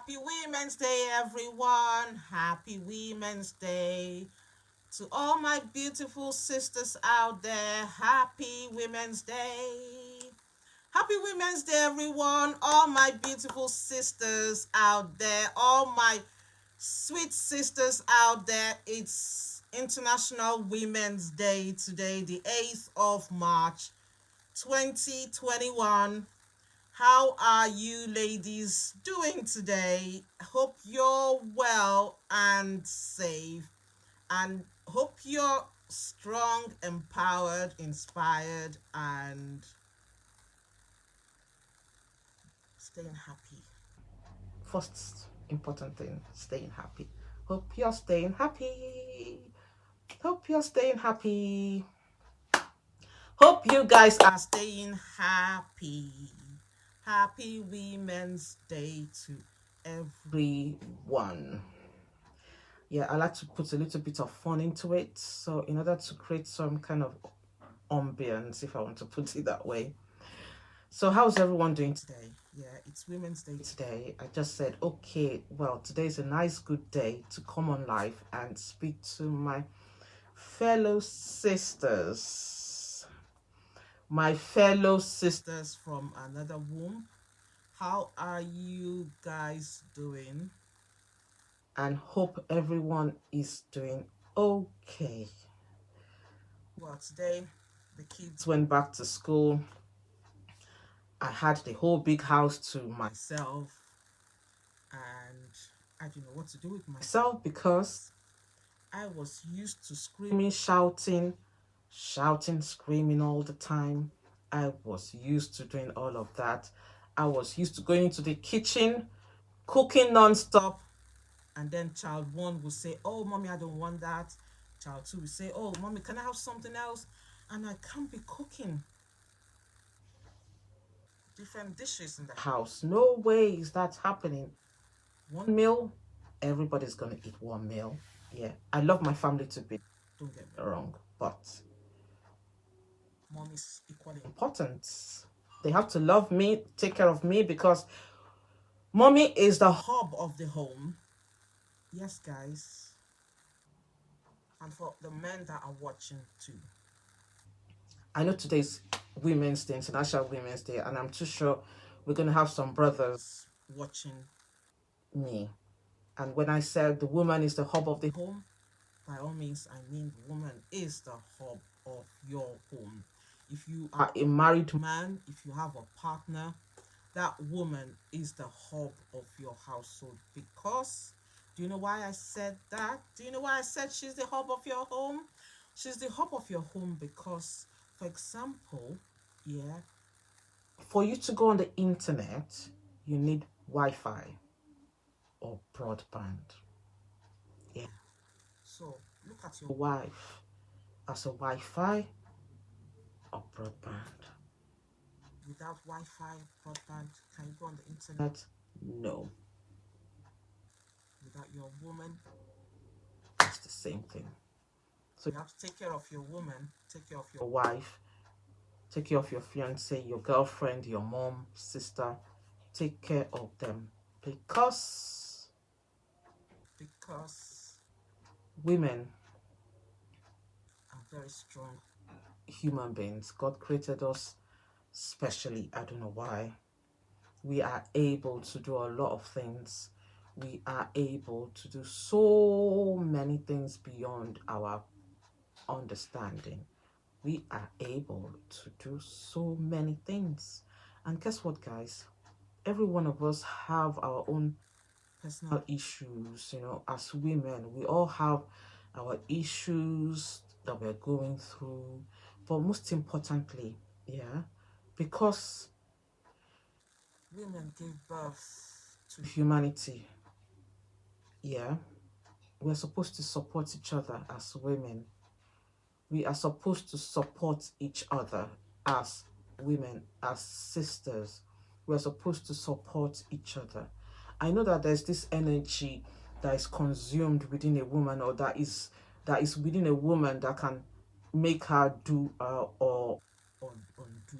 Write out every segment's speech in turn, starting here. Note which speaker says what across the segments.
Speaker 1: Happy Women's Day, everyone. Happy Women's Day. To all my beautiful sisters out there, happy Women's Day. Happy Women's Day, everyone. All my beautiful sisters out there, all my sweet sisters out there. It's International Women's Day today, the 8th of March, 2021. How are you ladies doing today? Hope you're well and safe, and hope you're strong, empowered, inspired, and staying happy. First important thing, staying happy. Hope you're staying happy. Hope you're staying happy. Hope you guys are staying happy. Happy Women's Day to everyone. Yeah, I like to put a little bit of fun into it. So in order to create some kind of ambience, if I want to put it that way. So how's everyone doing today? Yeah, it's Women's Day today. I just said, okay, well, today's a nice, good day to come on live and speak to my fellow sisters. My fellow sisters from another womb. How are you guys doing? And hope everyone is doing okay. Well, today the kids went back to school. I had the whole big house to myself, and I didn't know what to do with myself because I was used to screaming, shouting, screaming all the time. I was used to doing all of that. I was used to going into the kitchen, cooking non-stop, and then child one will say, oh, mommy, I don't want that. Child two will say, oh, mommy, can I have something else? And I can't be cooking different dishes in the house. No way is that happening. One meal, everybody's gonna eat one meal. Yeah, I love my family to be, don't get me wrong, but mom is equally important. They have to love me, take care of me, because mommy is the hub of the home. Yes, guys. And for the men that are watching too. I know today's Women's Day, International Women's Day, and I'm too sure we're going to have some brothers watching me. And when I said the woman is the hub of the home, by all means, I mean the woman is the hub of your home. If you are a married man, if you have a partner, that woman is the hub of your household. Because, do you know why I said that? Do you know why I said she's the hub of your home? She's the hub of your home because, for example, yeah, for you to go on the internet, you need Wi-Fi or broadband. Yeah. So look at your wife as a Wi-Fi or broadband. Without Wi-Fi, broadband, can you go on the internet? No. Without your woman, it's the same thing. So you have to take care of your woman, take care of your wife, take care of your fiance, your girlfriend, your mom, sister. Take care of them because women are very strong human beings. God created us specially. I don't know why. We are able to do a lot of things. We are able to do so many things beyond our understanding. We are able to do so many things. And guess what, guys? Every one of us have our own personal issues. You know, as women, we all have our issues that we're going through. But most importantly, yeah, because women gave birth to humanity, yeah, we're supposed to support each other as women. We are supposed to support each other as women, as sisters. We're supposed to support each other. I know that there's this energy that is consumed within a woman, or that is within a woman, that can make her do or undo.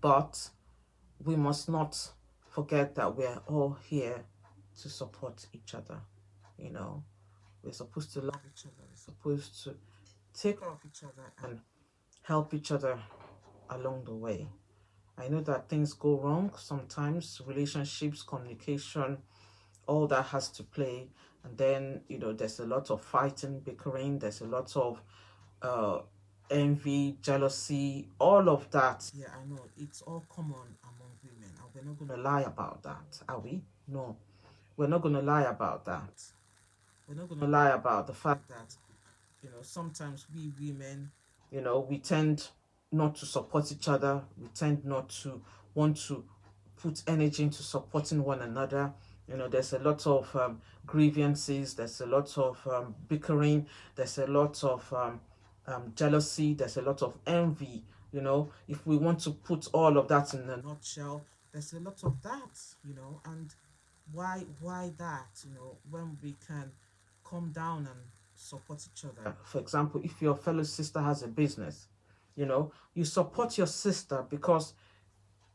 Speaker 1: But we must not forget that we're all here to support each other. You know, we're supposed to love each other. We're supposed to take care of each other and help each other along the way. I know that things go wrong sometimes, relationships, communication, all that has to play. And then, there's a lot of fighting, bickering, there's a lot of uh, envy, jealousy, all of that. Yeah, I know it's all common among women, and we're not going to lie about that, are we? No, we're not going to lie about that. We're not going to lie about the fact that, sometimes we women, we tend not to support each other. We tend not to want to put energy into supporting one another. There's a lot of grievances, there's a lot of bickering, there's a lot of jealousy, there's a lot of envy. If we want to put all of that in a nutshell, there's a lot of that, and why that, when we can come down and support each other. For example, if your fellow sister has a business, you support your sister because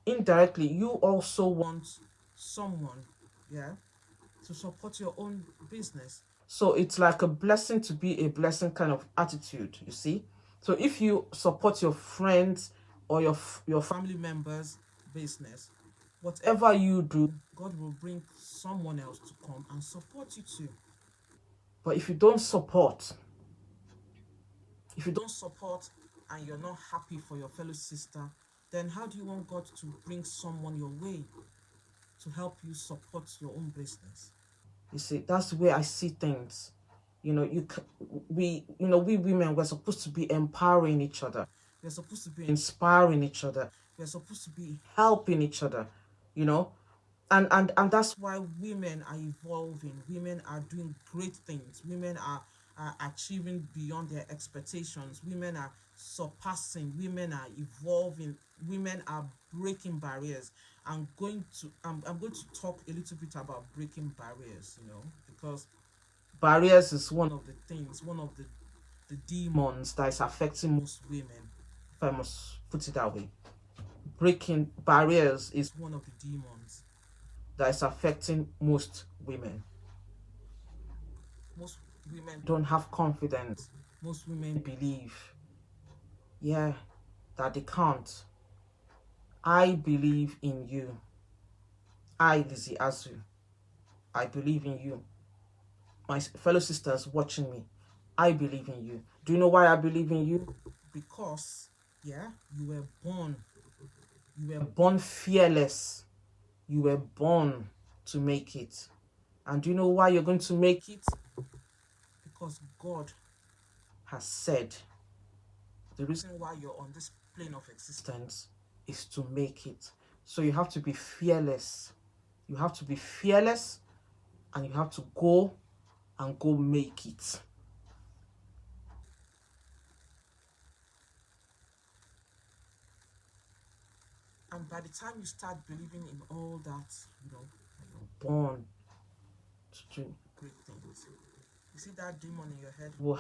Speaker 1: indirectly you also want someone, yeah, to support your own business. So it's like a blessing to be a blessing kind of attitude, you see. So if you support your friends or your family members business, whatever you do, God will bring someone else to come and support you too. But if you don't support and you're not happy for your fellow sister, then how do you want God to bring someone your way to help you support your own business? You see, that's the way I see things. We women, we're supposed to be empowering each other. We're supposed to be inspiring each other. We're supposed to be helping each other. You know, and that's why women are evolving. Women are doing great things. Women are achieving beyond their expectations. Women are surpassing. Women are evolving. Women are breaking barriers. I'm going to talk a little bit about breaking barriers, because barriers is one of the things, one of the demons that is affecting most women, if I must put it that way. Breaking barriers is one of the demons that is affecting most women. Most women don't have confidence. Most women believe, yeah, that they can't. I believe in you. Lizzie Azu, I believe in you. My fellow sisters watching me, I believe in you. Do you know why I believe in you? Because, yeah, you were born fearless. You were born to make it. And do you know why you're going to make it? Because God has said the reason why you're on this plane of existence is to make it. So you have to be fearless. You have to be fearless, and you have to go and go make it. And by the time you start believing in all that, you're born to do great things. You see that demon in your head? You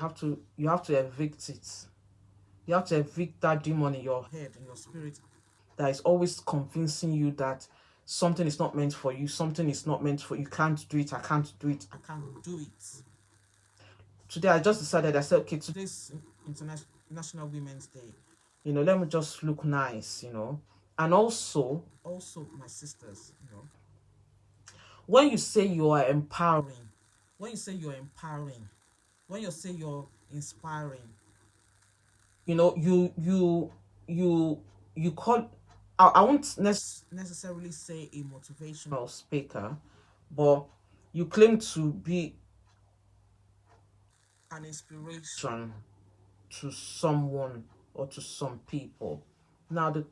Speaker 1: have to evict it. You have to evict that demon in your head, in your spirit, that is always convincing you that something is not meant for you, something is not meant for you, can't do it, I can't do it, I can't do it. Today I just decided, I said, okay, today's International Women's Day. Let me just look nice, And also my sisters, when you say you are empowering, when you say you're empowering, when you say you're inspiring, you call, I won't necessarily say a motivational speaker, but you claim to be an inspiration to someone or to some people. Now the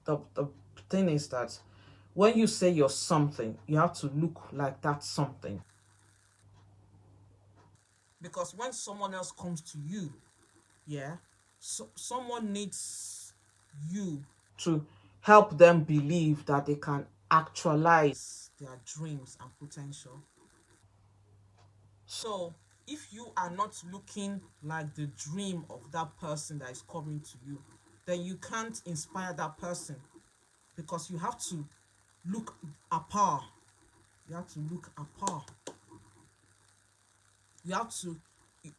Speaker 1: thing is that when you say you're something, you have to look like that something. Because when someone else comes to you, yeah, someone needs you to help them believe that they can actualize their dreams and potential. So if you are not looking like the dream of that person that is coming to you, then you can't inspire that person, because you have to look apart. You have to look apart. You have to,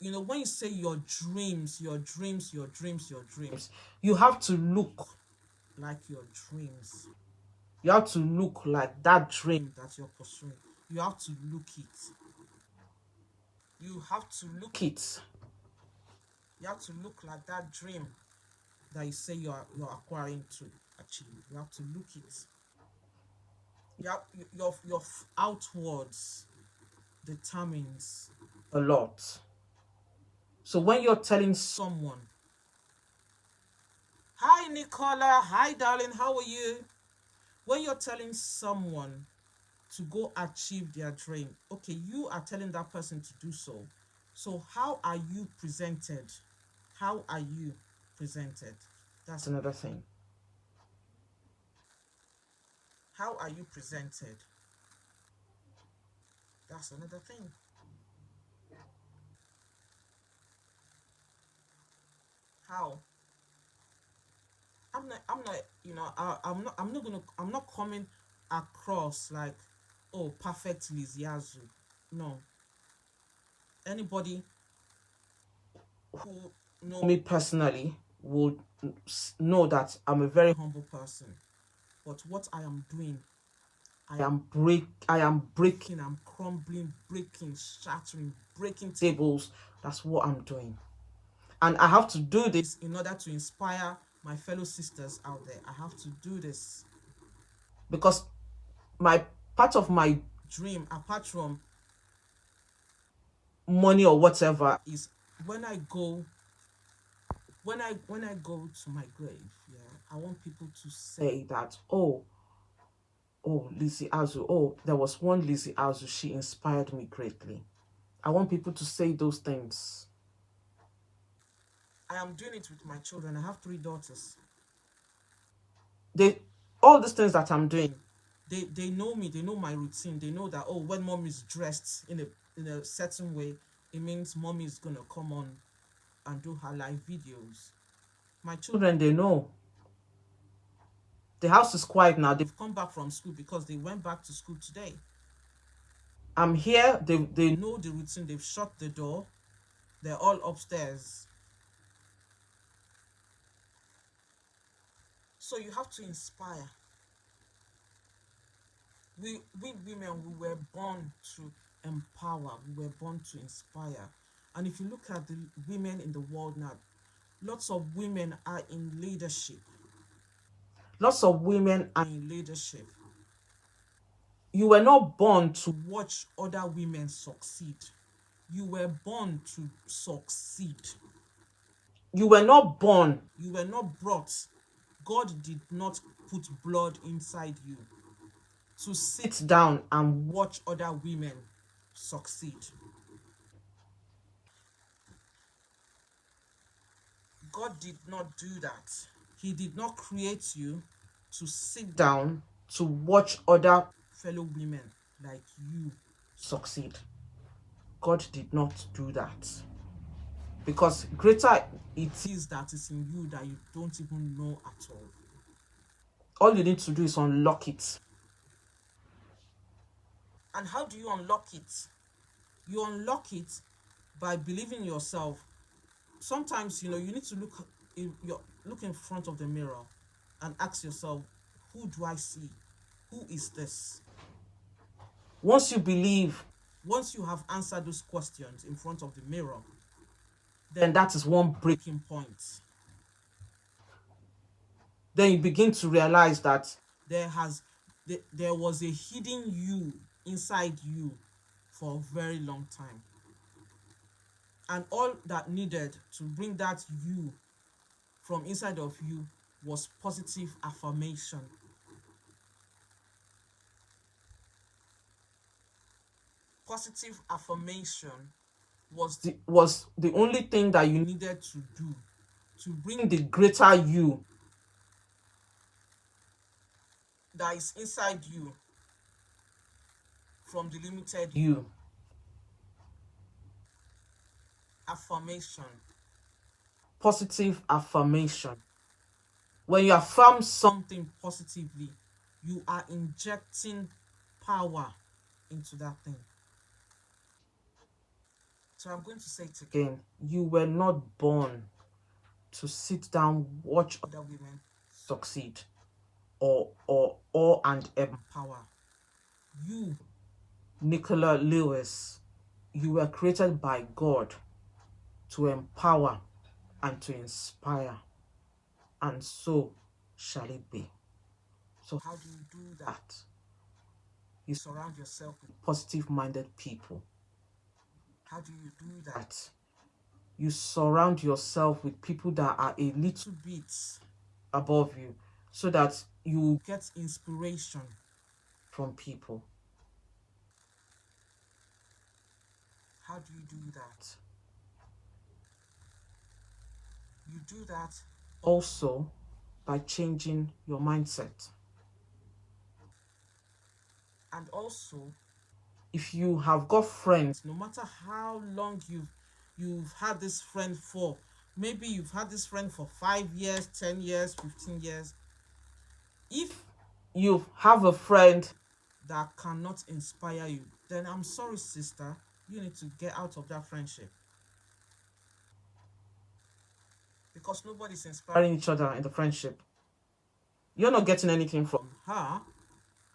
Speaker 1: when you say your dreams, you have to look like your dreams. You have to look like that dream that you're pursuing. You have to look it. You have to look it. You have to look like that dream that you say you're acquiring to achieve. You have to look it. Your outwards determines a lot. So when you're telling someone, "Hi Nicola, hi darling, how are you?" When you're telling someone to go achieve their dream, okay, you are telling that person to do so. So how are you presented? How are you presented? That's another thing. How are you presented? That's another thing. How? I'm not, I'm not coming across like, oh, perfect Liziazu. No. Anybody who know me personally would know that I'm a very humble person. But what I am doing, I am breaking, I'm crumbling, breaking, shattering, breaking tables. That's what I'm doing. And I have to do this in order to inspire my fellow sisters out there. I have to do this because my part of my dream, apart from money or whatever, is when I go to my grave, yeah, I want people to say that, oh, Lizzie Azu, oh, there was one Lizzie Azu, she inspired me greatly. I want people to say those things. I am doing it with my children. I have 3 daughters. All these things that I'm doing, they know me, they know my routine. They know that, oh, when mom is dressed in a certain way, it means mommy is gonna come on and do her live videos. My children, they know. The house is quiet now. They've come back from school because they went back to school today. I'm here. They know the routine. They've shut the door. They're all upstairs. So you have to inspire. We women, we were born to empower. We were born to inspire. And if you look at the women in the world now, lots of women are in leadership. Lots of women are in leadership. You were not born to watch other women succeed. You were born to succeed. You were not born. You were not brought. God did not put blood inside you to sit down and watch other women succeed. God did not do that. He did not create you to sit down to watch other fellow women like you succeed. God did not do that. Because greater it is that is in you that you don't even know at all. All you need to do is unlock it. And how do you unlock it? You unlock it by believing yourself. Sometimes, you need to look in front of the mirror and ask yourself, who do I see? Who is this? Once you have answered those questions in front of the mirror, then that is one breaking point. Then you begin to realize that there was a hidden you inside you for a very long time. And all that needed to bring that you from inside of you was positive affirmation. Positive affirmation was the only thing that you needed to do to bring the greater you that is inside you from the limited you. Affirmation. Positive affirmation. When you affirm something positively, you are injecting power into that thing. So I'm going to say it again. You were not born to sit down, watch other women succeed or and empower. You, Nicola Lewis, you were created by God to empower and to inspire. And so shall it be. So how do you do that? You surround yourself with positive-minded people. How do you do that? You surround yourself with people that are a little bit above you so that you get inspiration from people. How do you do that? You do that also by changing your mindset. And also, if you have got friends, no matter how long you've had this friend for, maybe you've had this friend for 5 years, 10 years, 15 years. If you have a friend that cannot inspire you, then I'm sorry, sister, you need to get out of that friendship. Because nobody's inspiring each other in the friendship. You're not getting anything from her,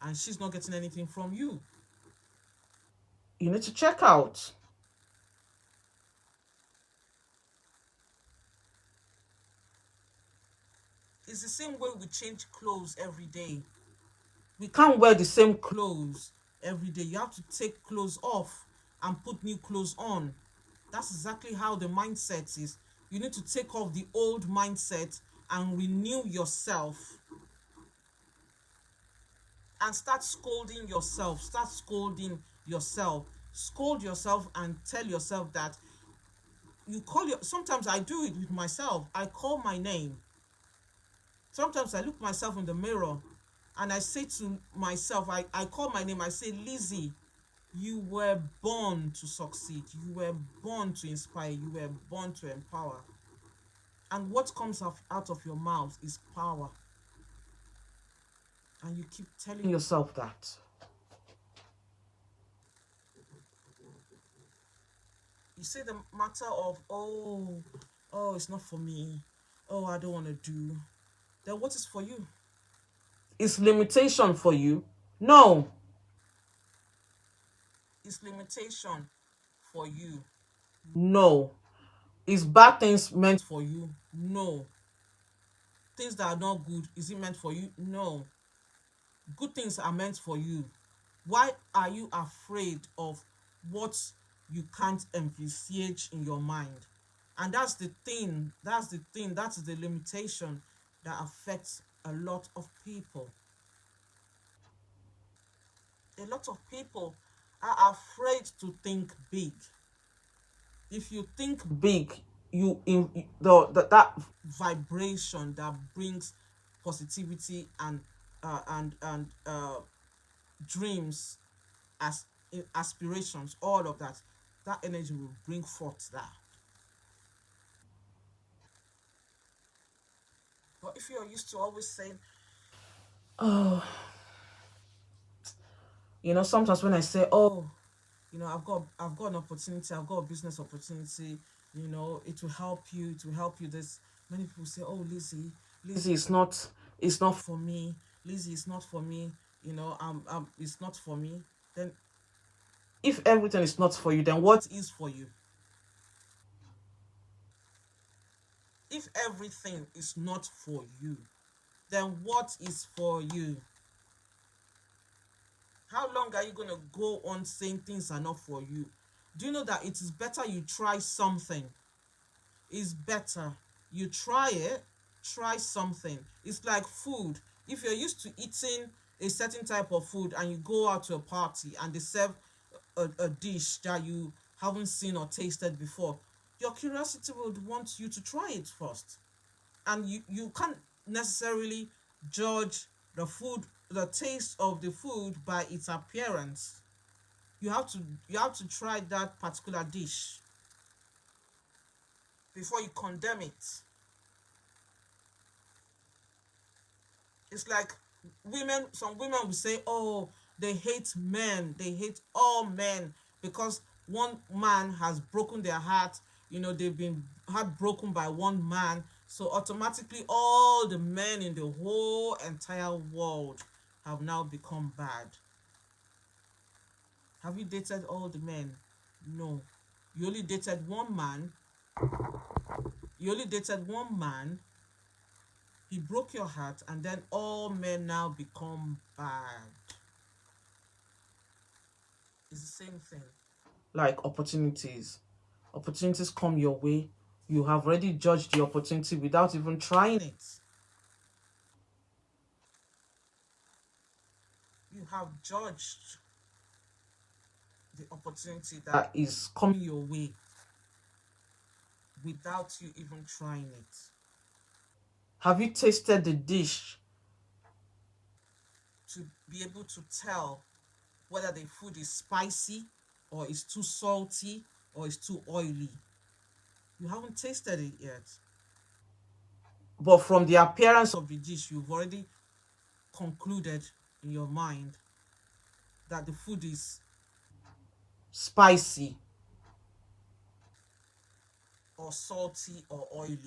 Speaker 1: and she's not getting anything from you. You need to check out. It's the same way we change clothes every day. We can't wear the same clothes every day. You have to take clothes off and put new clothes on. That's exactly how the mindset is. You need to take off the old mindset and renew yourself and start scolding yourself. Start scolding yourself. Scold yourself and tell yourself that you call your. Sometimes I do it with myself. I call my name. Sometimes I look myself in the mirror and I say to myself, I call my name. I say, Lizzie, you were born to succeed. You were born to inspire. You were born to empower. And what comes out of your mouth is power. And you keep telling yourself that. You say the matter of, it's not for me. Oh, I don't want to do. Then what is for you? Is limitation for you? No. Is limitation for you? No. Is bad things meant for you? No. Things that are not good, is it meant for you? No. Good things are meant for you. Why are you afraid of what you can't envisage in your mind? And that's the thing, that's the limitation that affects a lot of people. A lot of people are afraid to think big. If you think big, you in that vibration that brings positivity and dreams, as aspirations, all of that, that energy will bring forth that. But if you're used to always saying, oh, sometimes when I say, oh, I've got an opportunity, I've got a business opportunity, it will help you, this. Many people say, oh, Lizzie, it's not for me. Lizzie, it's not for me. It's not for me. Then, if everything is not for you, then what is for you? If everything is not for you, then what is for you? How long are you going to go on saying things are not for you? Do you know that it is better you try something? It's better you try something. It's like food. If you're used to eating a certain type of food and you go out to a party and they serve a dish that you haven't seen or tasted before, your curiosity would want you to try it first. And you can't necessarily judge the taste of the food by its appearance. You have to try that particular dish before you condemn it. It's like some women will say, oh, They hate men. They hate all men because one man has broken their heart. They've been heartbroken by one man. So automatically, all the men in the whole entire world have now become bad. Have you dated all the men? No. You only dated one man. You only dated one man. He broke your heart, and then all men now become bad. It's the same thing. Like opportunities. Opportunities come your way. You have already judged the opportunity without even trying it. You have judged the opportunity that is coming your way without you even trying it. Have you tasted the dish to be able to tell whether the food is spicy or is too salty or is too oily? You haven't tasted it yet. But from the appearance of the dish, you've already concluded in your mind that the food is spicy or salty or oily.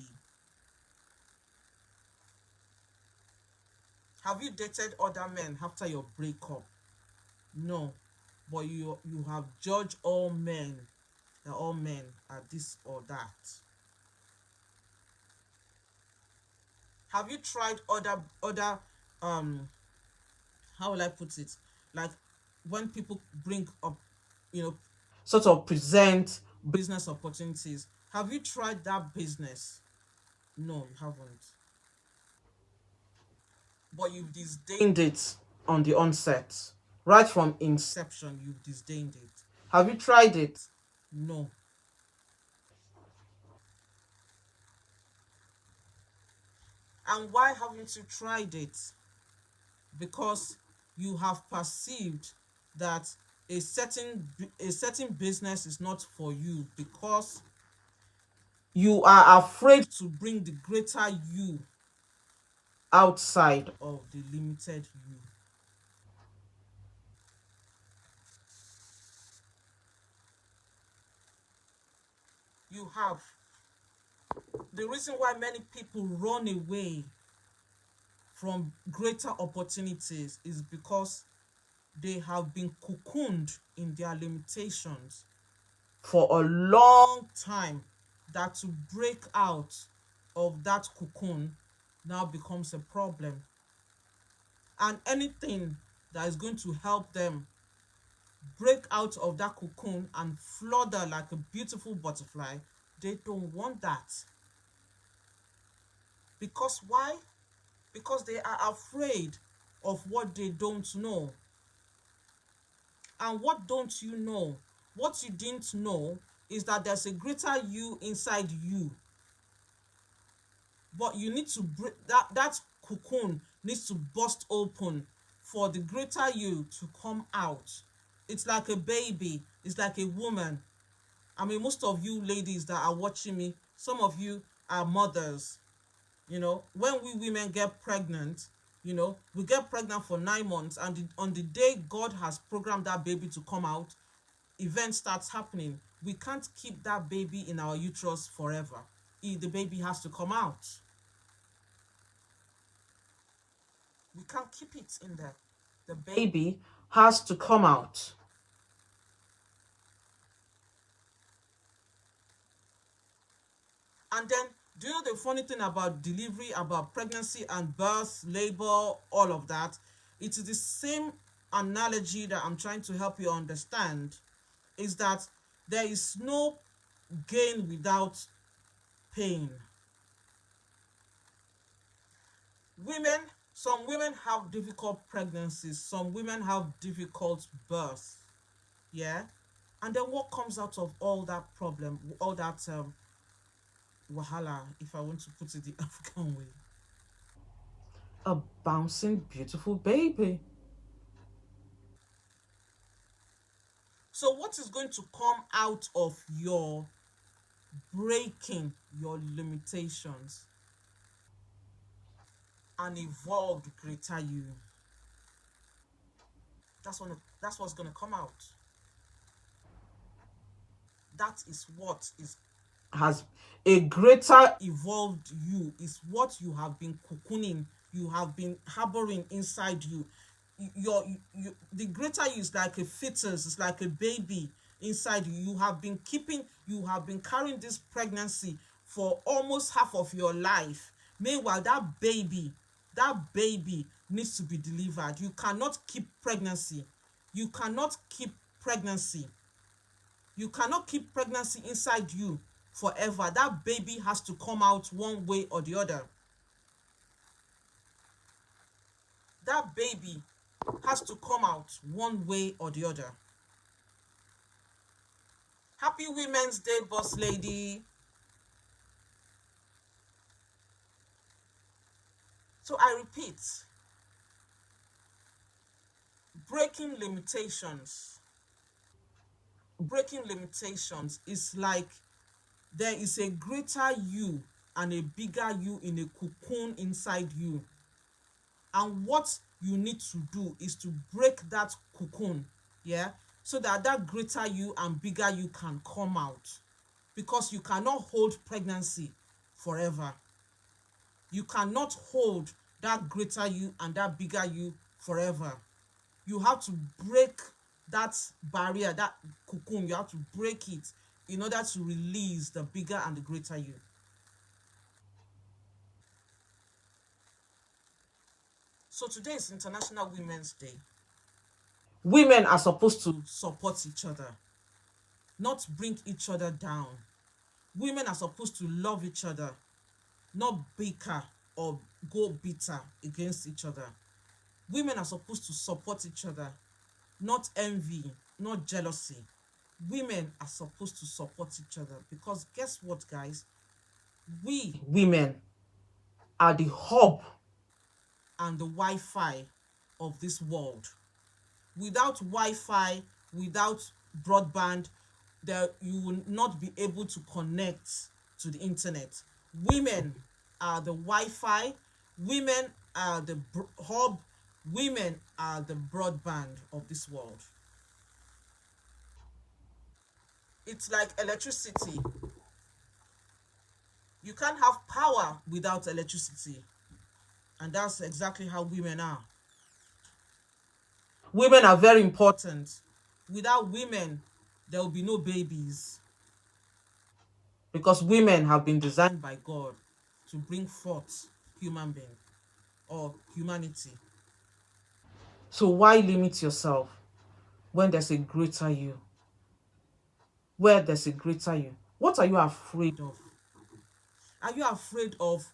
Speaker 1: Have you dated other men after your breakup? No. But you have judged all men, that all men are this or that. Have you tried other how will I put it? Like when people bring up, you know, sort of present business opportunities. Have you tried that business? No, you haven't. But you've disdained it on the onset. Right from inception, you've disdained it. Have you tried it? No. And why haven't you tried it? Because you have perceived that a certain business is not for you, because you are afraid to bring the greater you outside of the limited you. You have. The reason why many people run away from greater opportunities is because they have been cocooned in their limitations for a long time, that to break out of that cocoon now becomes a problem. And anything that is going to help them break out of that cocoon and flutter like a beautiful butterfly, they don't want that. Because why? Because they are afraid of what they don't know. And what don't you know? What you didn't know is that there's a greater you inside you. But you need to break that cocoon needs to burst open for the greater you to come out. It's like a baby, it's like a woman. I mean, most of you ladies that are watching me, some of you are mothers. When we women get pregnant, we get pregnant for 9 months, and on the day God has programmed that baby to come out, event starts happening. We can't keep that baby in our uterus forever. The baby has to come out. We can't keep it in there. The baby has to come out. And then, do you know the funny thing about delivery, about pregnancy and birth, labor, all of that? It is the same analogy that I'm trying to help you understand, is that there is no gain without pain. Some women have difficult pregnancies, some women have difficult birth. Yeah? And then what comes out of all that problem, all that wahala, if I want to put it the African way? A bouncing, beautiful baby. So what is going to come out of your breaking your limitations? An evolved greater you. That's what's gonna come out. That is what is has a greater evolved you, is what you have been cocooning, you have been harboring inside you. The greater you is like a fetus, it's like a baby inside you. You have been carrying this pregnancy for almost half of your life. Meanwhile, that baby needs to be delivered. You cannot keep pregnancy. You cannot keep pregnancy. You cannot keep pregnancy inside you forever. That baby has to come out one way or the other. That baby has to come out one way or the other. Happy Women's Day, boss lady. So I repeat, breaking limitations. Breaking limitations is like there is a greater you and a bigger you in a cocoon inside you. And what you need to do is to break that cocoon, yeah, so that that greater you and bigger you can come out. Because you cannot hold pregnancy forever. You cannot hold that greater you and that bigger you forever. You have to break that barrier, that cocoon. You have to break it in order to release the bigger and the greater you. So today is International Women's Day. Women are supposed to support each other, not bring each other down. Women are supposed to love each other, not bicker or go bitter against each other. Women are supposed to support each other, not envy, not jealousy. Women are supposed to support each other, because guess what, guys? We women are the hub and the Wi-Fi of this world. Without Wi-Fi, without broadband, there you will not be able to connect to the internet. Women are the Wi-Fi. Women are the hub. Women are the broadband of this world. It's like electricity. You can't have power without electricity. And that's exactly how women are. Women are very important. Without women, there will be no babies. Because women have been designed by God to bring forth human being or humanity. So why limit yourself when there's a greater you? Where there's a greater you. What are you afraid of? Are you afraid of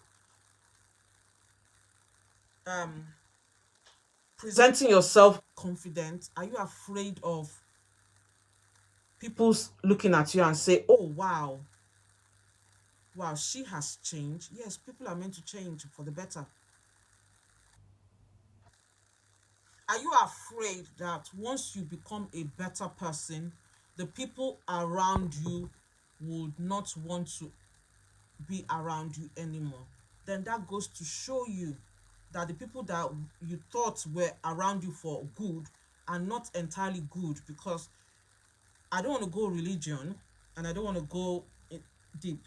Speaker 1: presenting yourself confident? Are you afraid of people looking at you and say, oh, wow, she has changed? Yes, people are meant to change for the better. Are you afraid that once you become a better person, the people around you would not want to be around you anymore? Then that goes to show you that the people that you thought were around you for good are not entirely good. Because I don't want to go religion and I don't want to go deep,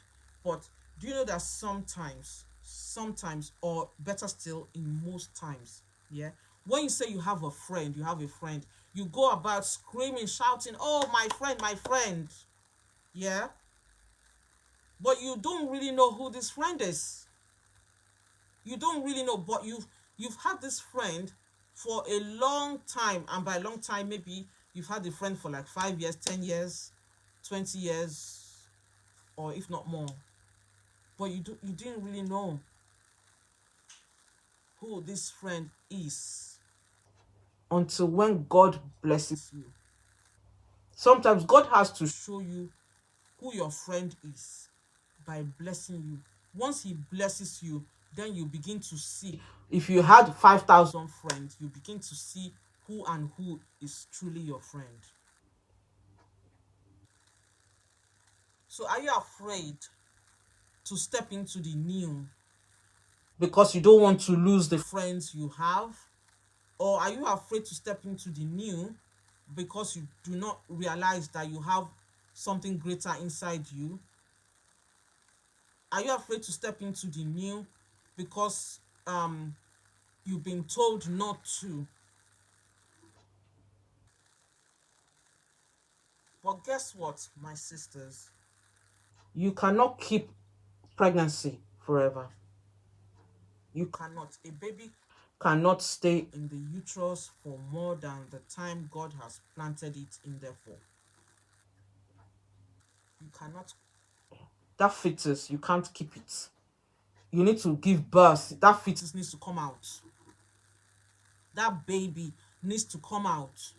Speaker 1: but do you know that sometimes, or better still, in most times, yeah, when you say you have a friend, you go about screaming, shouting, oh, my friend, yeah, but you don't really know who this friend is. You don't really know, but you've had this friend for a long time, and by long time, maybe you've had a friend for like 5 years, 10 years, 20 years, or if not more. But you didn't really know who this friend is until when God blesses you. Sometimes God has to show you who your friend is by blessing you. Once he blesses you, then you begin to see. If you had 5,000 friends, you begin to see who is truly your friend. So are you afraid to step into the new because you don't want to lose the friends you have? Or are you afraid to step into the new because you do not realize that you have something greater inside you? Are you afraid to step into the new because you've been told not to? But guess what, my sisters? You cannot keep pregnancy forever. You cannot. A baby cannot stay in the uterus for more than the time God has planted it in there for. You cannot. That fetus, you can't keep it. You need to give birth. That fetus needs to come out. That baby needs to come out.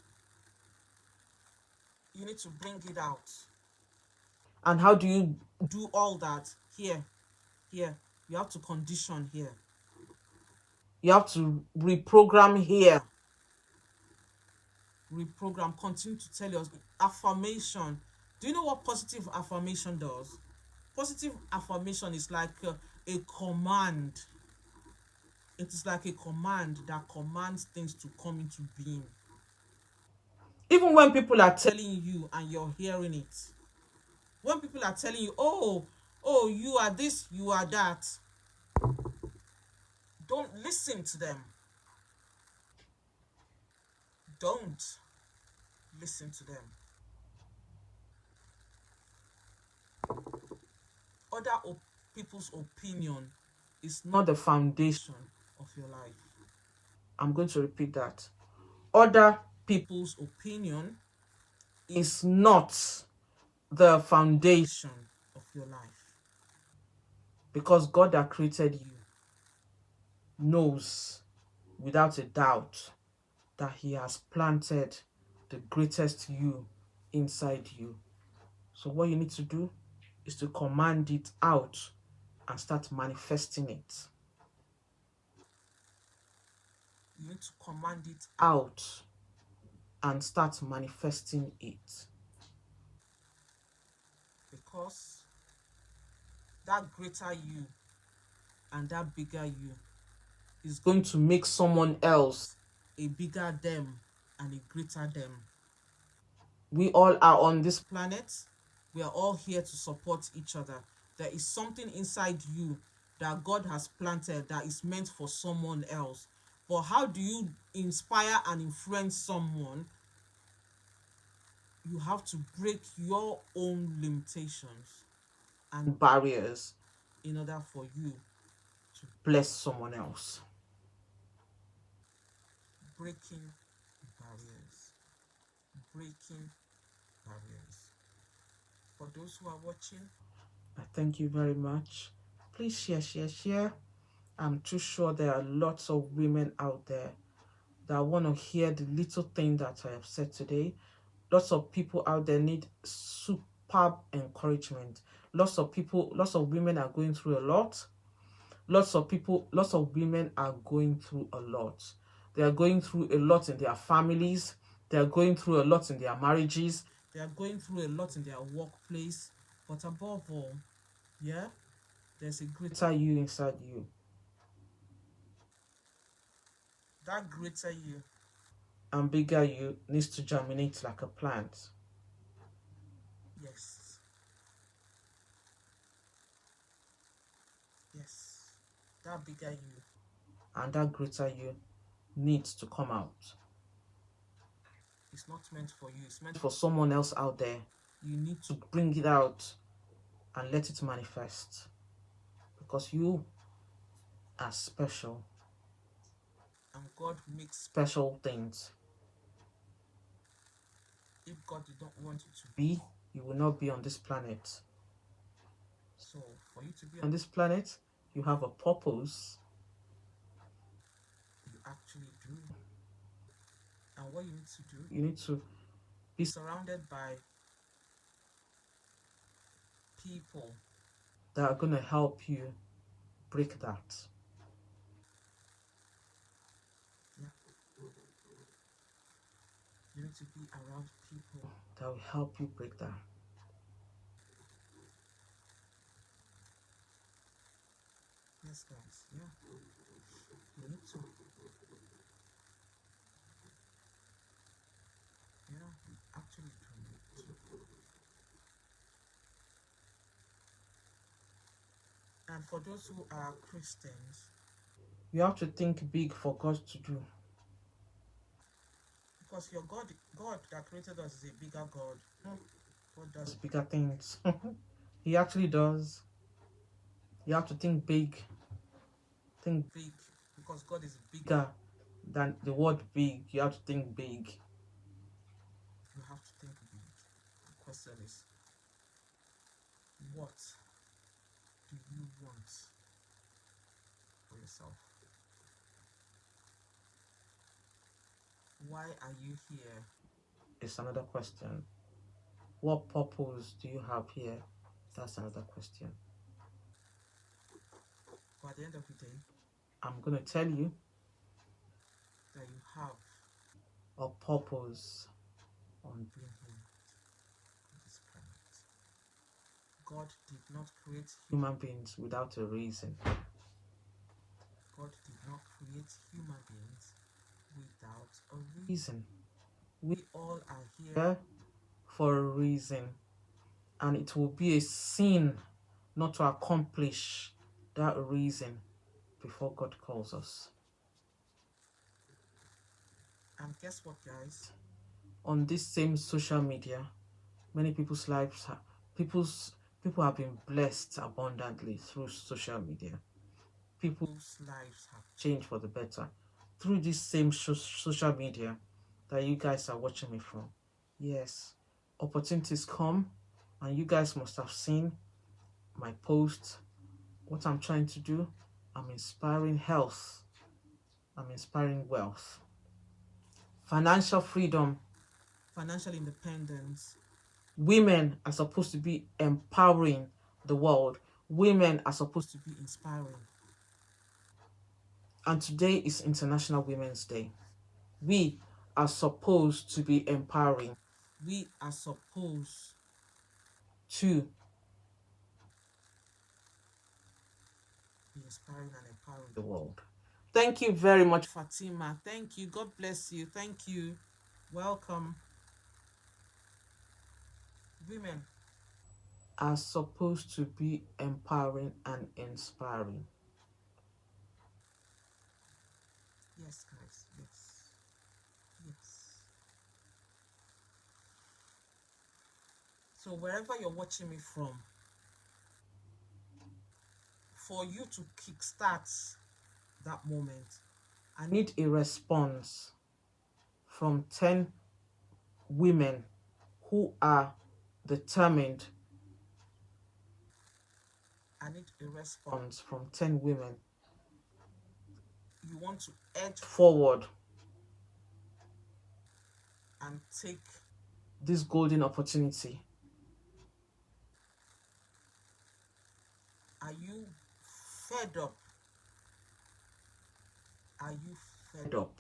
Speaker 1: You need to bring it out. And how do you do all that? Here. You have to condition here. You have to reprogram here. Reprogram. Continue to tell us. Affirmation. Do you know what positive affirmation does? Positive affirmation is like a command. It is like a command that commands things to come into being. Even when people are telling you and you're hearing it. When people are telling you, oh, you are this, you are that. Don't listen to them. Don't listen to them. Other people's opinion is not the foundation of your life. I'm going to repeat that. Other people's opinion is not the foundation of your life. Because God that created you knows without a doubt that He has planted the greatest you inside you. So what you need to do is to command it out and start manifesting it. You need to command it out and start manifesting it. Because that greater you and that bigger you is going to make someone else a bigger them and a greater them. We all are on this planet. We are all here to support each other. There is something inside you that God has planted that is meant for someone else. But how do you inspire and influence someone? You have to break your own limitations and barriers in order for you to bless someone else. Breaking barriers. Breaking barriers. For those who are watching, I thank you very much. Please share. I'm too sure there are lots of women out there that want to hear the little thing that I have said today. Lots of people out there need superb encouragement. Lots of women are going through a lot. Lots of women are going through a lot. They are going through a lot in their families. They are going through a lot in their marriages. They are going through a lot in their workplace. But above all, there's a greater you inside you. That greater you and bigger you needs to germinate like a plant. Yes. That bigger you and that greater you needs to come out. It's not meant for you. It's meant for someone else out there. You need to bring it out and let it manifest. Because you are special. And God makes special things. If God did not want you to be, you will not be on this planet. So, for you to be on this planet, you have a purpose. You actually do. And what you need to do, you need to be surrounded by people that are going to help you break that. You need to be around people that will help you break that. Yes, guys. You need to we actually do need to. And for those who are Christians, you have to think big for God to do. Because your God that created us is a bigger God. God does bigger things. He actually does. You have to think big. Think big. Because God is bigger than the word big. You have to think big. You have to think big. The question is, what do you want for yourself? Why are you here? It's another question. What purpose do you have here? That's another question. But at the end of the day, I'm going to tell you that you have a purpose on being here on this planet. God did not create human beings without a reason. God did not create human beings without a reason. We all are here for a reason, and it will be a sin not to accomplish that reason before God calls us. And guess what, guys? On this same social media, many people's lives, people have been blessed abundantly through social media. People's lives have changed for the better through this same social media that you guys are watching me from. Yes, opportunities come, and you guys must have seen my post. What I'm trying to do, I'm inspiring health. I'm inspiring wealth, financial freedom, financial independence. Women are supposed to be empowering the world. Women are supposed to be inspiring. And today is International Women's Day. We are supposed to be empowering. We are supposed to be inspiring and empowering the world. Thank you very much, Fatima. Thank you. God bless you. Thank you. Welcome. Women are supposed to be empowering and inspiring. Yes, guys. Yes. Yes. So wherever you're watching me from, for you to kickstart that moment, I need a response from 10 women who are determined. I need a response from 10 women. You want to edge forward and take this golden opportunity. Are you fed up? Are you fed up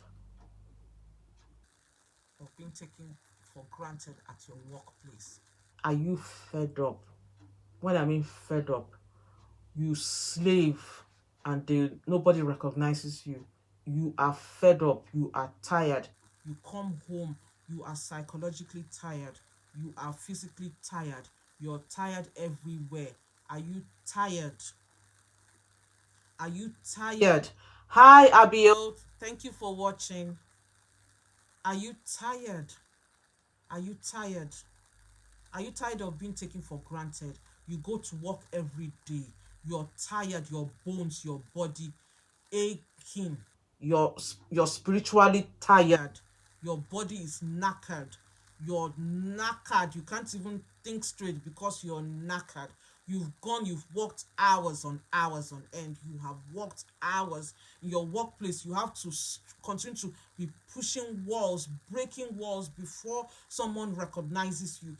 Speaker 1: of being taken for granted at your workplace? Are you fed up? When I mean fed up, you slave and nobody recognizes you. You are fed up. You are tired. You come home. You are psychologically tired. You are physically tired. You're tired everywhere. Are you tired? Are you tired? Hi, Abiel. Thank you for watching. Are you tired? Are you tired? Are you tired of being taken for granted? You go to work every day. You're tired, your bones, your body aching. You're spiritually tired. Your body is knackered. You're knackered. You can't even think straight because you're knackered. You've worked hours on end. You have worked hours in your workplace. You have to continue to be pushing walls, breaking walls before someone recognizes you.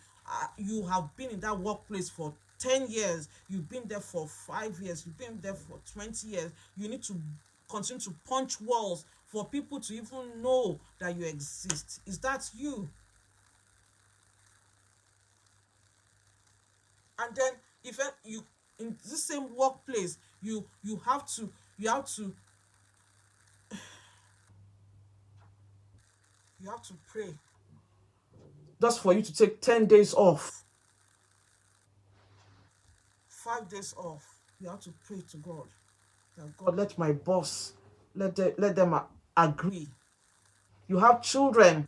Speaker 1: You have been in that workplace for 10 years. You've been there for 5 years. You've been there for 20 years. You need to continue to punch walls for people to even know that you exist. Is that you? And then if you in this same workplace, you have to pray just for you to take 10 days off, 5 days off. You have to pray to God that God, let my boss, let them agree. You have children.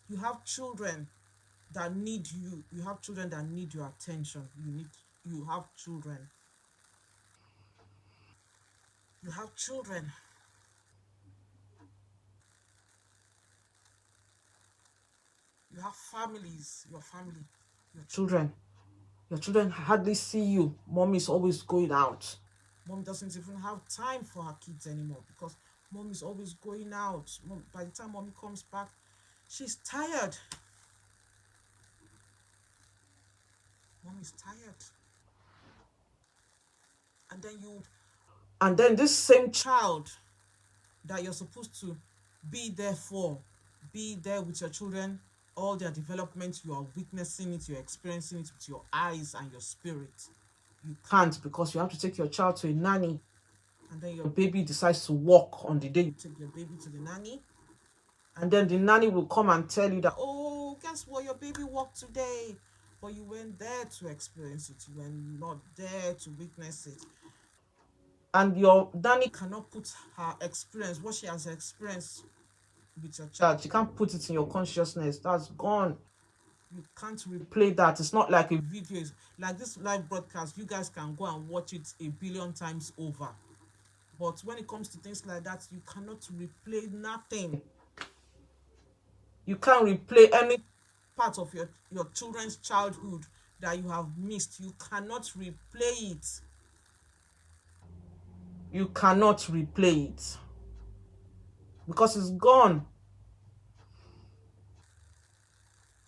Speaker 1: You have children that need you. You have children that need your attention. You have children. You have children. You have families, your family, your children. Your children hardly see you. Mom is always going out. Mom doesn't even have time for her kids anymore because mom is always going out. By the time mommy comes back, she's tired. Mom is tired. And then this same child that you're supposed to be there for, be there with your children, all their development, you are witnessing it, you're experiencing it with your eyes and your spirit. You can't because you have to take your child to a nanny, and then your baby decides to walk on the day you take your baby to the nanny, and then the nanny will come and tell you that, oh, guess what, your baby walked today, but you weren't there to experience it, you were not there to witness it. And your nanny cannot put her experience, what she has experienced with your child, she can't put it in your consciousness. That's gone. You can't replay that. It's not like a video. It's like this live broadcast, you guys can go and watch it a billion times over. But when it comes to things like that, you cannot replay nothing. You can't replay any part of your children's childhood that you have missed. You cannot replay it. You cannot replay it because it's gone.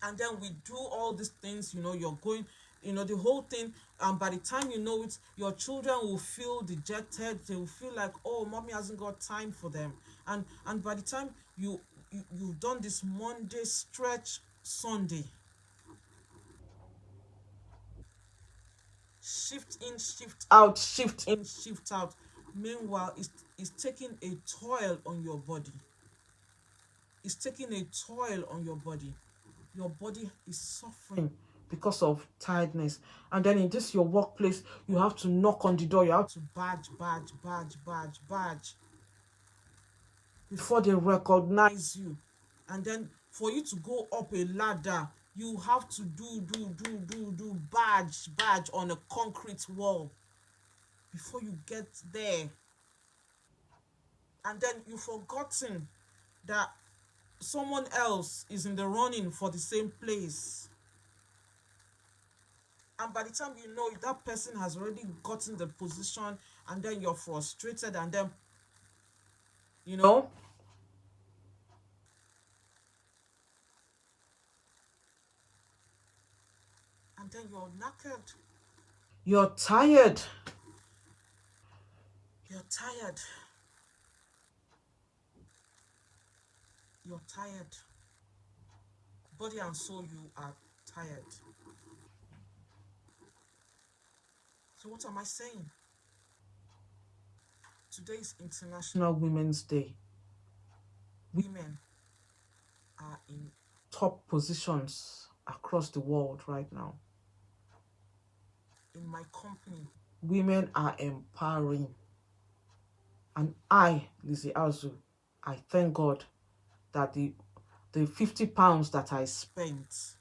Speaker 1: And then we do all these things, you're going, the whole thing, and by the time you know it, your children will feel dejected. They will feel like, oh, mommy hasn't got time for them. And by the time you've done this Monday stretch, Sunday, shift in, shift out, shift in, shift out. Meanwhile, it's taking a toll on your body. It's taking a toll on your body. Your body is suffering because of tiredness. And then in this your workplace, you have to knock on the door. You have to badge before they recognize you. And then for you to go up a ladder, you have to do badge on a concrete wall before you get there. And then you've forgotten that someone else is in the running for the same place. And by the time you know it, that person has already gotten the position, and then you're frustrated, and then, and then you're knackered. You're tired. You're tired. You're tired. Body and soul, you are tired. So what am I saying? Today is International Women's Day. Women are in top positions across the world right now. In my company, women are empowering. And I, Lizzie Azu, I thank God that the £50 that I spent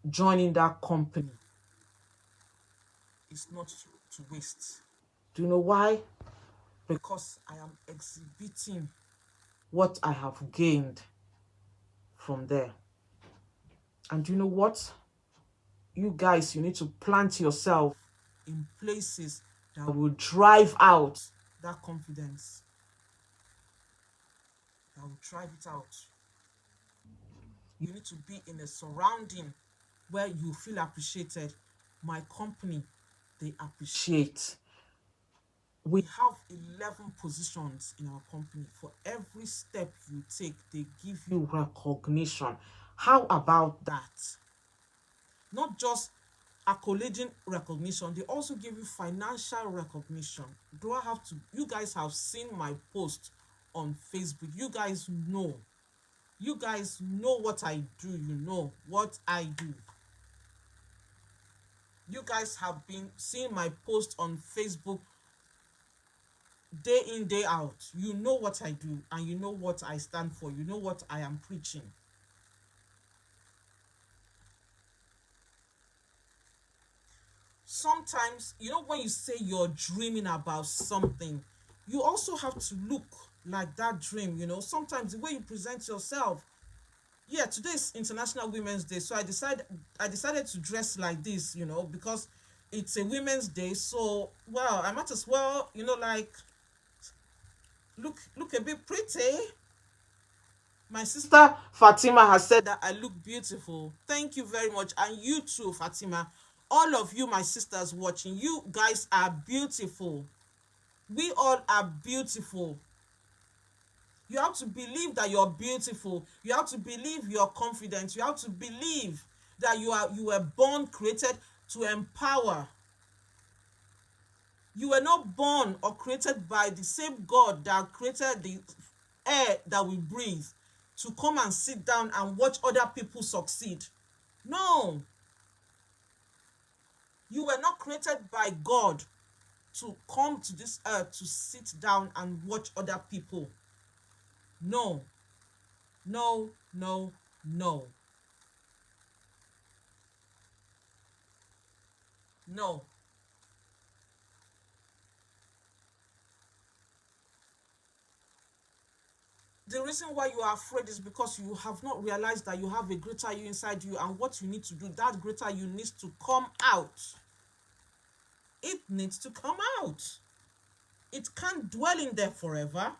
Speaker 1: joining that company is not to waste. Do you know why? Because I am exhibiting what I have gained from there. And you know what? You guys, you need to plant yourself in places that will drive out that confidence. That will drive it out. You need to be in a surrounding where you feel appreciated. My company, they appreciate. We have 11 positions in our company. For every step you take, they give you recognition. How about that? Not just accolading recognition, they also give you financial recognition. Do I have to? You guys have seen my post on Facebook. You guys know. You guys know what I do. You know what I do. You guys have been seeing my post on Facebook day in, day out. You know what I do, and you know what I stand for. You know what I am preaching. Sometimes, when you say you're dreaming about something, you also have to look like that dream. Sometimes the way you present yourself. Yeah, today is International Women's Day, so I decided to dress like this, because it's a Women's Day. So, well, I might as well, like look a bit pretty. My sister Fatima has said that I look beautiful. Thank you very much. And you too, Fatima. All of you, my sisters watching, you guys are beautiful. We all are beautiful. You have to believe that you're beautiful. You have to believe you're confident. You have to believe that you were born, created to empower. You were not born or created by the same God that created the air that we breathe to come and sit down and watch other people succeed. No. You were not created by God to come to this earth to sit down and watch other people. No. No, no, no. No. The reason why you are afraid is because you have not realized that you have a greater you inside you, and what you need to do, that greater you needs to come out. It needs to come out. It can't dwell in there forever.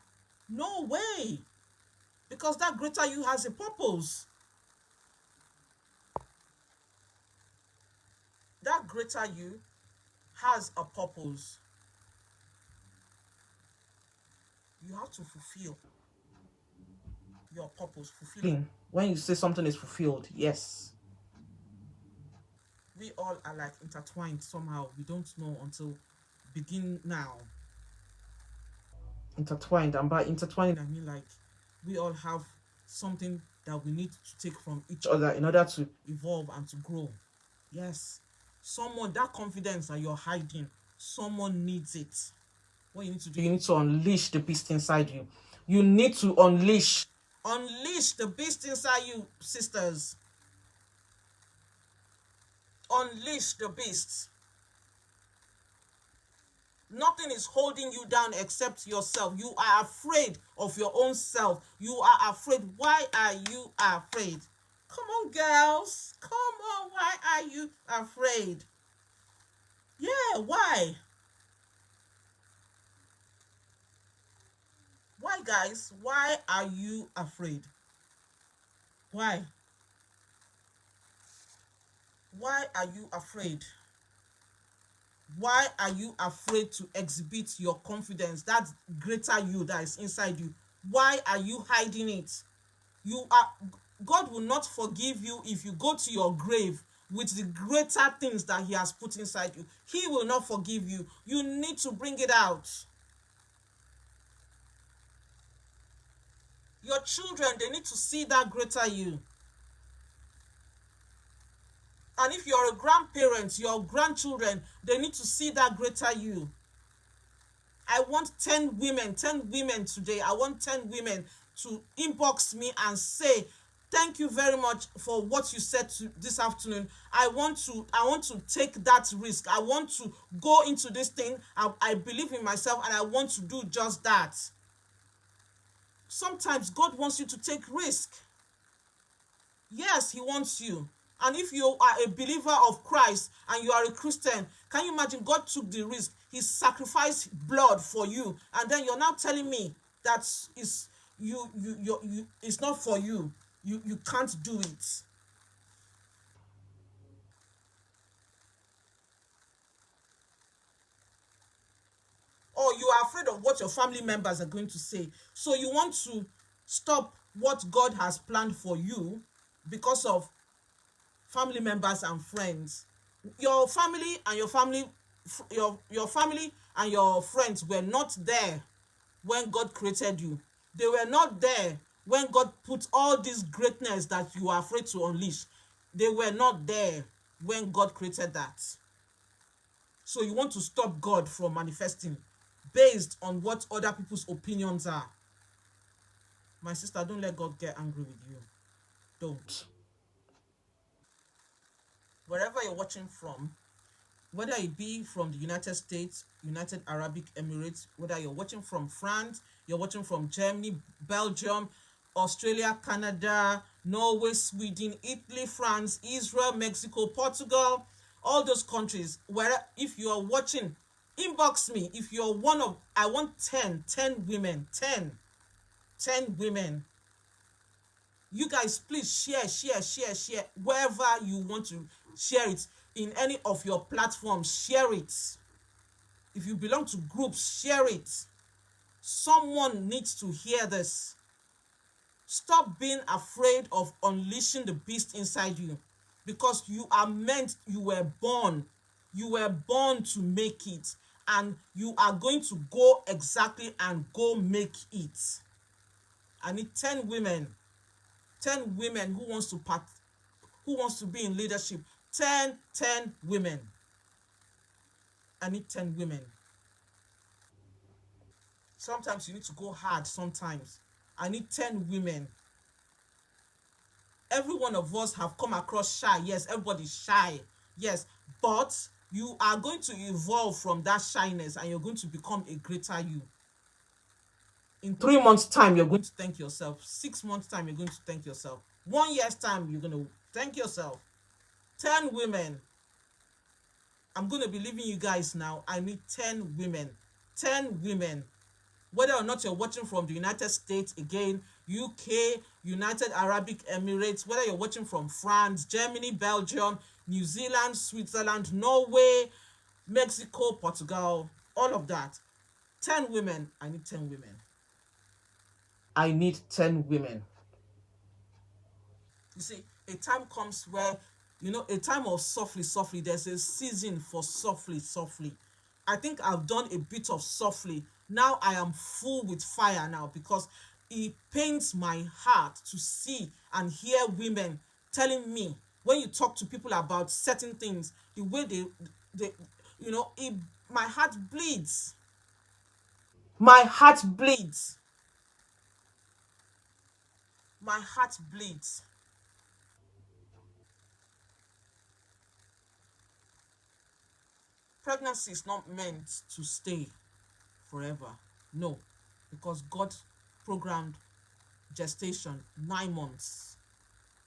Speaker 1: No way. Because that greater you has a purpose. That greater you has a purpose. You have to fulfill your purpose. Fulfilling. When you say something is fulfilled, yes. We all are like intertwined somehow. We don't know until begin now. Intertwined, and by intertwining I mean like we all have something that we need to take from each other in order to evolve and to grow. Yes. Someone, that confidence that you're hiding, someone needs it. What you need to do, you need to unleash the beast inside you. You need to unleash the beast inside you, sisters. Unleash the beast. Nothing is holding you down except yourself. You are afraid of your own self. You are afraid. Why are you afraid? Come on, girls. Come on. Why are you afraid? Yeah, why? Why, guys? Why are you afraid? Why? Why are you afraid? Why are you afraid to exhibit your confidence, that greater you that is inside you? Why are you hiding it? God will not forgive you if you go to your grave with the greater things that he has put inside you. He will not forgive you. You need to bring it out. Your children, they need to see that greater you. And if you're a grandparent, your grandchildren, they need to see that greater you. I want 10 women today. I want 10 women to inbox me and say, thank you very much for what you said this afternoon. I want to take that risk. I want to go into this thing. I believe in myself and I want to do just that. Sometimes God wants you to take risk. Yes, he wants you. And if you are a believer of Christ and you are a Christian, can you imagine God took the risk? He sacrificed blood for you. And then you're now telling me that it's not for you. You can't do it. Or you are afraid of what your family members are going to say. So you want to stop what God has planned for you because of family members and friends. Your family and your family and your friends were not there when God created you. They were not there When God put all this greatness that you are afraid to unleash, they were not there when God created that. So you want to stop God from manifesting based on what other people's opinions are. My sister, don't let God get angry with you. Don't. Wherever you're watching from, whether it be from the United States, United Arab Emirates, whether you're watching from France, you're watching from Germany, Belgium, Australia, Canada, Norway, Sweden, Italy, France, Israel, Mexico, Portugal, all those countries, where if you are watching, inbox me. If you're one of, I want 10 women, 10 women. You guys, please share wherever you want to share it. In any of your platforms, share it. If you belong to groups, share it. Someone needs to hear this. Stop being afraid of unleashing the beast inside you, because you were born to make it, and you are going to go exactly and go make it. I need 10 women who wants to be in leadership. 10 women. I need 10 women. Sometimes you need to go hard. Sometimes I need 10 women. Every one of us have come across shy. Yes, everybody's shy. Yes, but you are going to evolve from that shyness, and you're going to become a greater you. In 3 months' time, you're going to thank yourself. 6 months' time, you're going to thank yourself. 1 year's time, you're going to thank yourself. 10 women. I'm going to be leaving you guys now. I need 10 women. 10 women. Whether or not you're watching from the United States, again, UK, United Arab Emirates, whether you're watching from France, Germany, Belgium, New Zealand, Switzerland, Norway, Mexico, Portugal, all of that. 10 women. I need 10 women. I need 10 women. You see, a time comes where, a time of softly. There's a season for softly. I think I've done a bit of softly. Now I am full with fire now, because it pains my heart to see and hear women telling me, when you talk to people about certain things, the way my heart bleeds. My heart bleeds. My heart bleeds. Pregnancy is not meant to stay forever. No, because God programmed gestation 9 months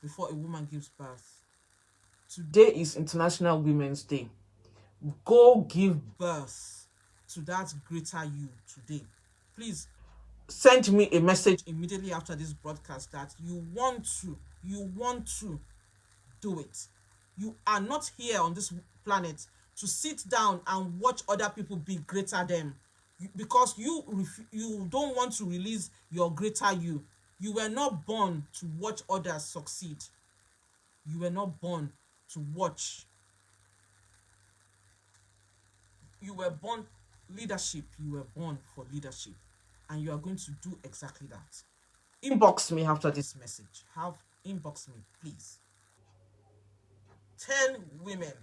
Speaker 1: before a woman gives birth. Today is International Women's Day. Go give birth to that greater you today. Please send me a message immediately after this broadcast that you want to do it. You are not here on this planet to sit down and watch other people be greater than, because you don't want to release your greater you. You were not born to watch others succeed. You were not born to watch. You were born leadership. You were born for leadership, and you are going to do exactly that. Inbox me after this message. Inbox me, please. 10 women.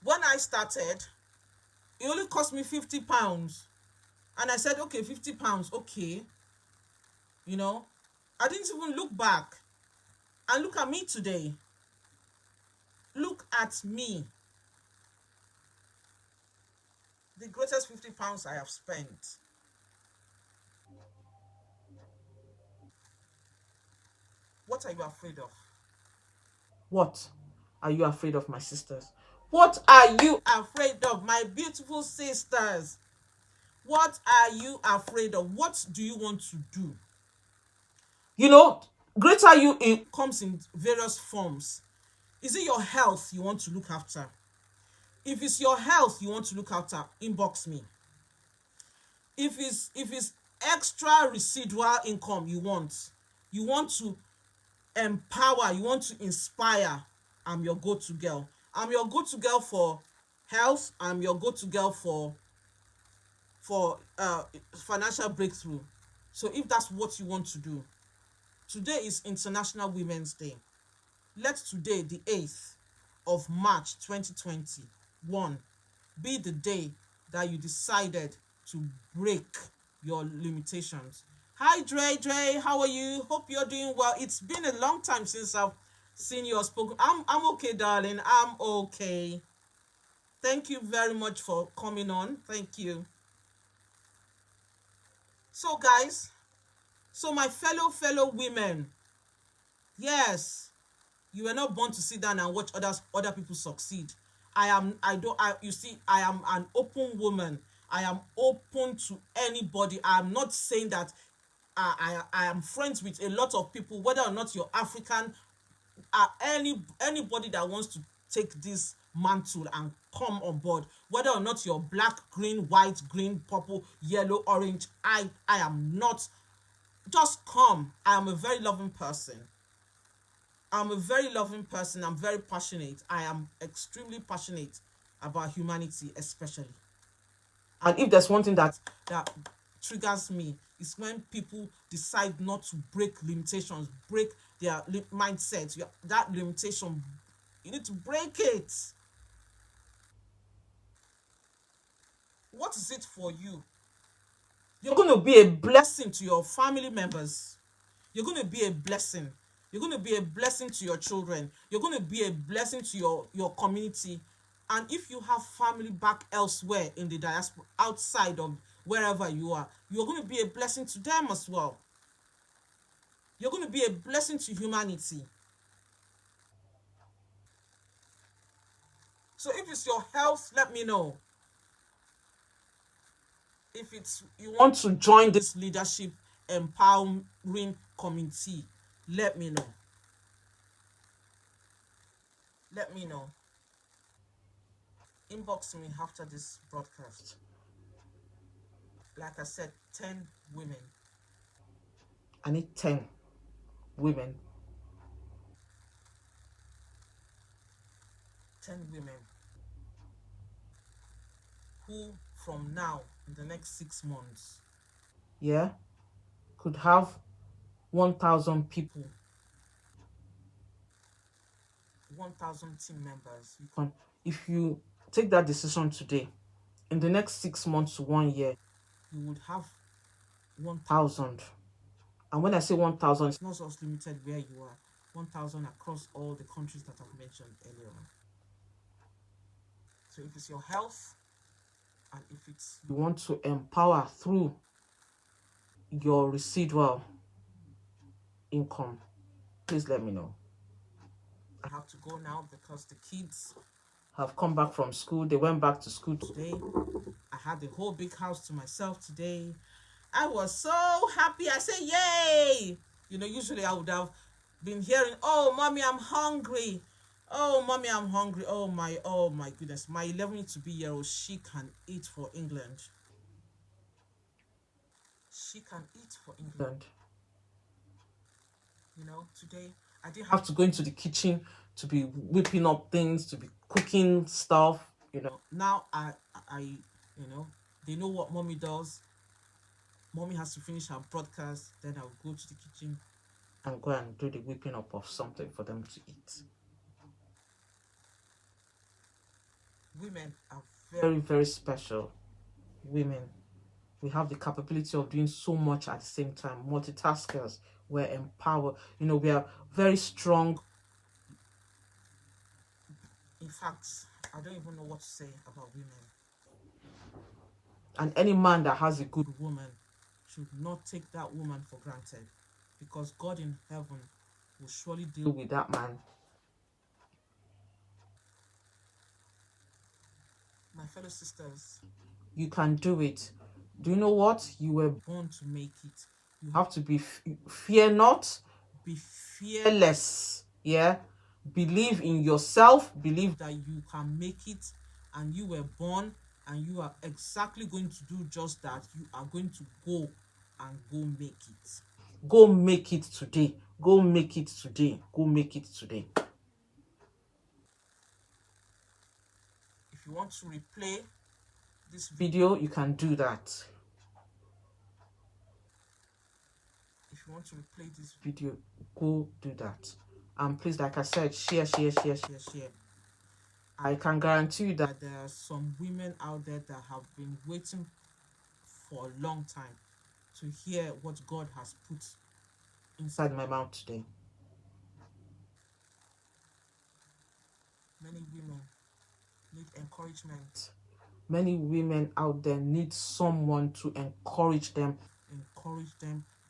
Speaker 1: When I started, it only cost me £50. And I said, okay, £50, okay. I didn't even look back. And look at me today. Look at me. The greatest £50 I have spent. What are you afraid of? What are you afraid of, my sisters? What are you afraid of, my beautiful sisters? What are you afraid of? What do you want to do? Greater you, it comes in various forms. Is it your health you want to look after? If it's your health you want to look after, inbox me. If it's extra residual income you want to empower, you want to inspire, I'm your go-to girl. I'm your go-to girl for health. I'm your go-to girl for for financial breakthrough. So if that's what you want to do, today is International Women's Day. Let today, the 8th of March 2021, be the day that you decided to break your limitations. Hi Dre, how are you? Hope you're doing well. It's been a long time since I've seen you or spoken. I'm okay, darling. I'm okay. Thank you very much for coming on. Thank you. So guys, so my fellow women, yes, you were not born to sit down and watch other people succeed. You see, I am an open woman. I am open to anybody. I am not saying that I am friends with a lot of people, whether or not you're African, anybody that wants to take this mantle and come on board, whether or not you're black, green, white, green, purple, yellow, orange. I am not. Just come. I am a very loving person. I'm a very loving person. I'm very passionate. I am extremely passionate about humanity, especially. And if there's one thing that triggers me, is when people decide not to break limitations, break their mindset. That limitation, you need to break it. What is it for you? You're going to be a blessing to your family members. You're going to be a blessing. You're going to be a blessing to your children. You're going to be a blessing to your community. And if you have family back elsewhere in the diaspora, outside of wherever you are, you're going to be a blessing to them as well. You're going to be a blessing to humanity. So if it's your health, let me know. If it's you want to join this leadership empowering community, let me know. Let me know. Inbox me after this broadcast. Like I said, 10 women. I need 10 women. 10 women who from now in the next 6 months, yeah, could have 1,000 people, 1,000 team members. If you take that decision today, in the next 6 months to 1 year, you would have 1,000. And when I say 1,000, it's not just limited where you are. 1,000 across all the countries that I've mentioned earlier on. So if it's your health, and if it's you want to empower through your residual income, please let me know. I have to go now because the kids have come back from school. They went back to school today. I had the whole big house to myself today. I was so happy. I said, yay! You know, usually I would have been hearing, oh, mommy, I'm hungry. Oh, mommy, I'm hungry. Oh my goodness. My 11-to-be-year-old, she can eat for England. She can eat for England. You know, today I didn't have to go into the kitchen to be whipping up things, to be cooking stuff. You know, now I you know, they know what mommy does. Mommy has to finish her broadcast, then I'll go to the kitchen and go and do the whipping up of something for them to eat. Women are very, very special. Women, we have the capability of doing so much at the same time. Multitaskers, we're empowered. You know, we are very strong. In fact, I don't even know what to say about women. And any man that has a good woman should not take that woman for granted, because God in heaven will surely deal with that man. My fellow sisters, you can do it. Do you know what? You were born to make it. You have to be fear not, be fearless. Yeah, believe in yourself, believe that you can make it, and you were born, and you are exactly going to do just that. You are going to go and go make it. Go make it today. Go make it today. Go make it today. If you want to replay this video, you can do that. If you want to replay this video, go do that. And please, like I said, share. I can guarantee you that there are some women out there that have been waiting for a long time to hear what God has put inside my mouth today. Many women need encouragement. Many women out there need someone to encourage them,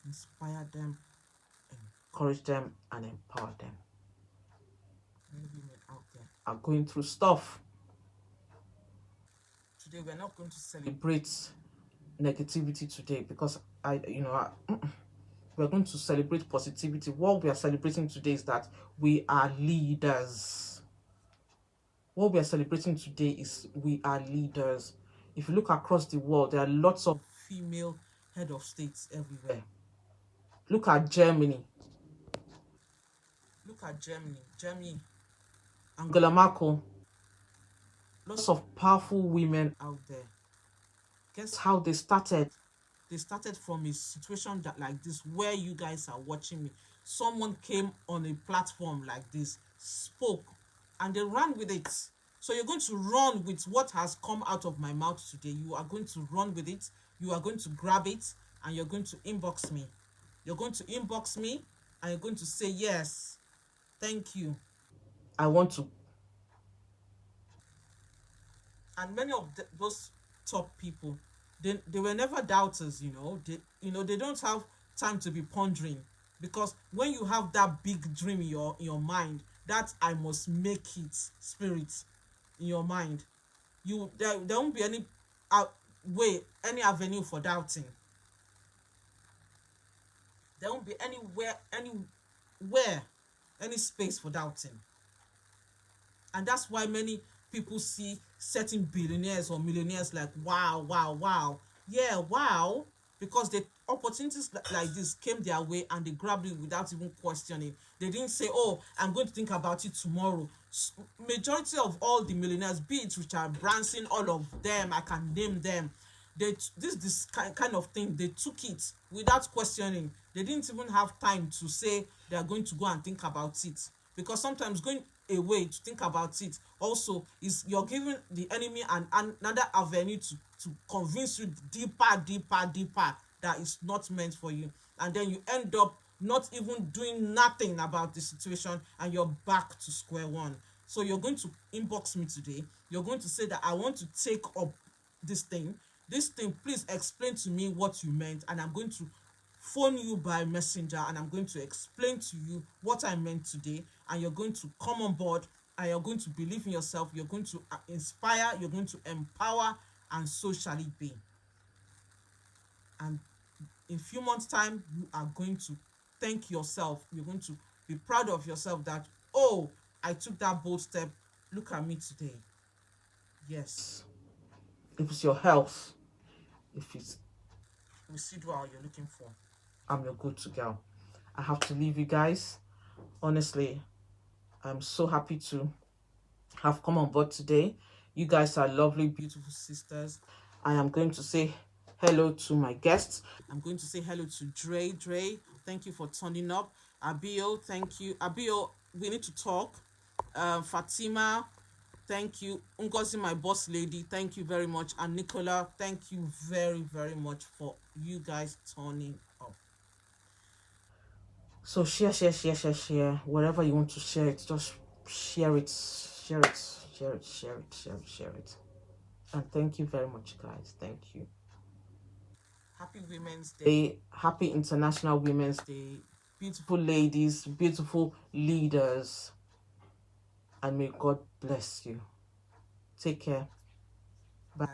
Speaker 1: inspire them, encourage them, and empower them. Many women out there are going through stuff. Today, we're not going to celebrate negativity today, because we're going to celebrate positivity. What we are celebrating today is that we are leaders. What we are celebrating today is we are leaders. If you look across the world, there are lots of female head of states everywhere. Look at Germany. Germany. Angela Merkel. Lots of powerful women out there. Guess how they started? They started from a situation that like this, where you guys are watching me. Someone came on a platform like this, spoke, and they ran with it. So you're going to run with what has come out of my mouth today. You are going to run with it. You are going to grab it, and you're going to inbox me. You're going to inbox me, and you're going to say, yes, thank you. I want to. And many of those top people, they were never doubters, They don't have time to be pondering, because when you have that big dream in your mind, that I must make it spirit in your mind, there won't be any any avenue for doubting. There won't be any space for doubting. And that's why many people see certain billionaires or millionaires like, wow. Yeah, wow. Because the opportunities like this came their way and they grabbed it without even questioning. They didn't say, oh, I'm going to think about it tomorrow. Majority of all the millionaires, be it Richard Branson, all of them, I can name them, this kind of thing, they took it without questioning. They didn't even have time to say they are going to go and think about it. Because sometimes going away to think about it also is you're giving the enemy another avenue to convince you deeper that it's not meant for you, and then you end up not even doing nothing about the situation, and you're back to square one. So you're going to inbox me today. You're going to say that I want to take up this thing, please explain to me what you meant, and I'm going to phone you by messenger, and I'm going to explain to you what I meant today, and you're going to come on board, and you're going to believe in yourself, you're going to inspire, you're going to empower, and so shall it be. And in a few months' time, you are going to thank yourself. You're going to be proud of yourself that, oh, I took that bold step. Look at me today. Yes. If it's your health, if it's residual you're looking for, I'm your go-to girl. I have to leave you guys. Honestly, I'm so happy to have come on board today. You guys are lovely, beautiful sisters. I am going to say hello to my guests. I'm going to say hello to Dre. Thank you for turning up. Abio, thank you. Abio, we need to talk. Fatima, thank you. Ngozi, my boss lady, thank you very much. And Nicola, thank you very, very much for you guys turning up. So share. Wherever you want to share it, just share it. And thank you very much, guys. Thank you. Happy Women's Day. Happy International Women's Day. Beautiful ladies, beautiful leaders. And may God bless you. Take care. Bye.